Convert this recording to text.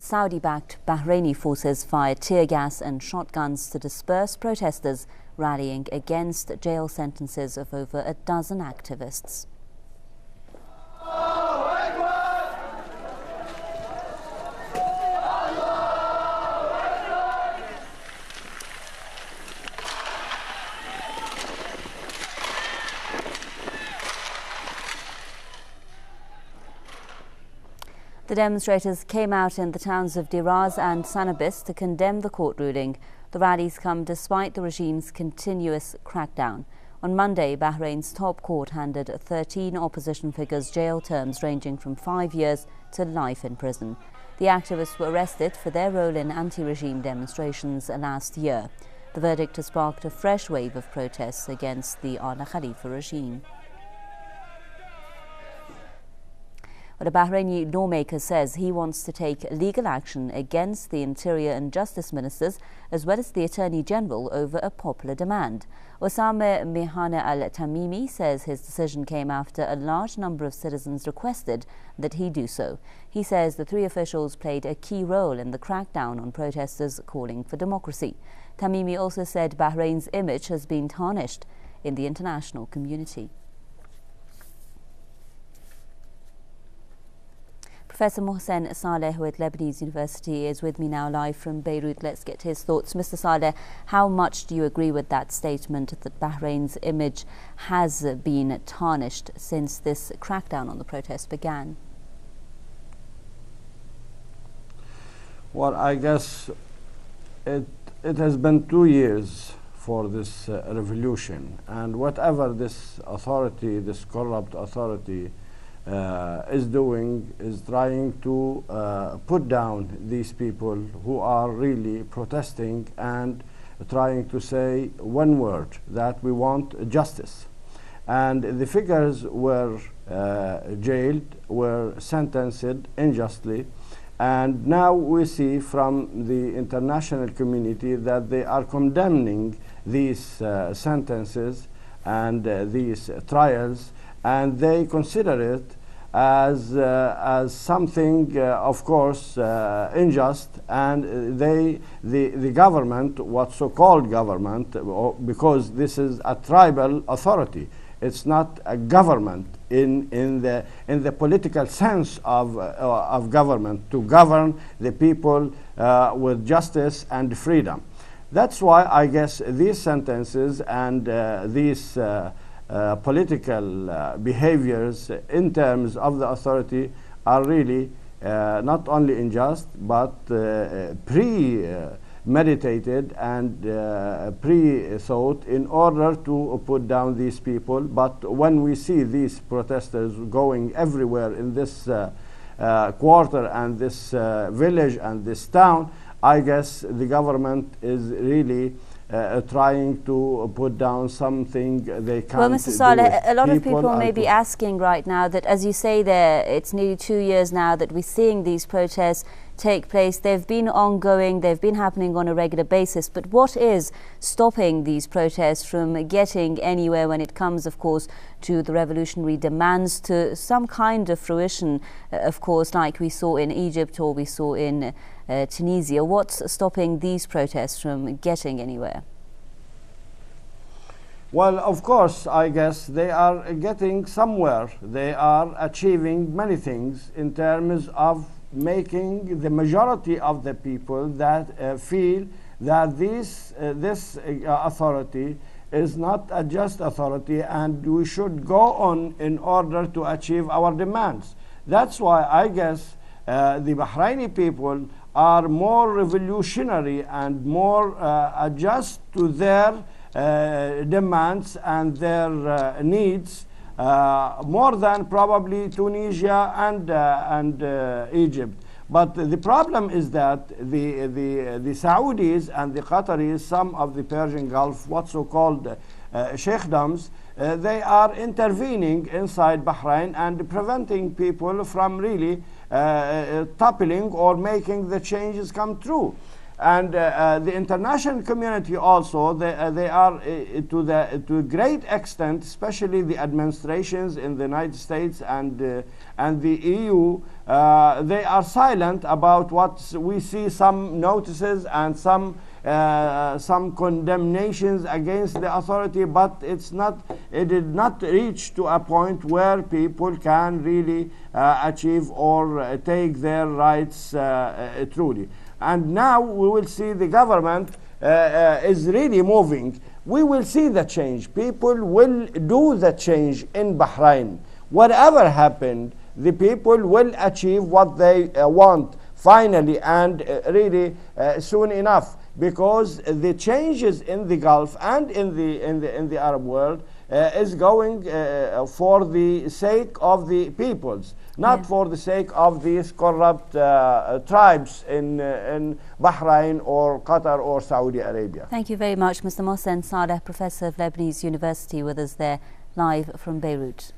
Saudi-backed Bahraini forces fired tear gas and shotguns to disperse protesters rallying against jail sentences of over a dozen activists. The demonstrators came out in the towns of Diraz and Sanabis to condemn the court ruling. The rallies come despite the regime's continuous crackdown. On Monday, Bahrain's top court handed 13 opposition figures jail terms ranging from 5 years to life in prison. The activists were arrested for their role in anti-regime demonstrations last year. The verdict has sparked a fresh wave of protests against the Al Khalifa regime. But a Bahraini lawmaker says he wants to take legal action against the Interior and Justice Ministers as well as the Attorney General over a popular demand. Osama Mihana al-Tamimi says his decision came after a large number of citizens requested that he do so. He says the three officials played a key role in the crackdown on protesters calling for democracy. Tamimi also said Bahrain's image has been tarnished in the international community. Professor Mohsen Saleh, who at Lebanese University, is with me now live from Beirut. Let's get his thoughts. Mr. Saleh, how much do you agree with that statement that Bahrain's image has been tarnished since this crackdown on the protests began? Well, I guess it has been 2 years for this revolution, and whatever this authority, this corrupt authority, is doing is trying to put down these people who are really protesting and trying to say one word, that we want justice. And the figures were jailed, were sentenced unjustly, and now we see from the international community that they are condemning these sentences and these trials, and they consider it as something, of course, unjust, and the government, what so-called government, because this is a tribal authority, it's not a government in the political sense of government, to govern the people with justice and freedom. That's why I guess these sentences and these political behaviors in terms of the authority are really not only unjust but premeditated and pre-thought in order to put down these people. But when we see these protesters going everywhere in this quarter and this village and this town, I guess the government is really trying to put down something they can't. Well, Mr. Saleh, a lot of people may be asking. asking right now that, as you say there, it's nearly 2 years now that we're seeing these protests take place. They've been ongoing, they've been happening on a regular basis, but what is stopping these protests from getting anywhere when it comes, of course, to the revolutionary demands, to some kind of fruition, of course, like we saw in Egypt or we saw in Tunisia? What's stopping these protests from getting anywhere? Well, of course, I guess they are getting somewhere. They are achieving many things in terms of making the majority of the people that feel that this authority is not a just authority and we should go on in order to achieve our demands. That's why I guess the Bahraini people are more revolutionary and more adjust to their demands and their needs more than probably Tunisia and Egypt. But the problem is that the Saudis and the Qataris, some of the Persian Gulf, what so-called sheikdoms, they are intervening inside Bahrain and preventing people from really toppling or making the changes come true. And the international community also, they are to a great extent, especially the administrations in the United States and the EU, they are silent about what we see, some notices and some condemnations against the authority, but it did not reach to a point where people can really achieve or take their rights truly. And now we will see the government is really moving. We will see the change. People will do the change in Bahrain. Whatever happened, the people will achieve what they want finally and really soon enough, because the changes in the Gulf and in the Arab world is going for the sake of the peoples, not for the sake of these corrupt tribes in Bahrain or Qatar or Saudi Arabia. Thank you very much, Mr. Mohsen Saleh, Professor of Lebanese University, with us there live from Beirut.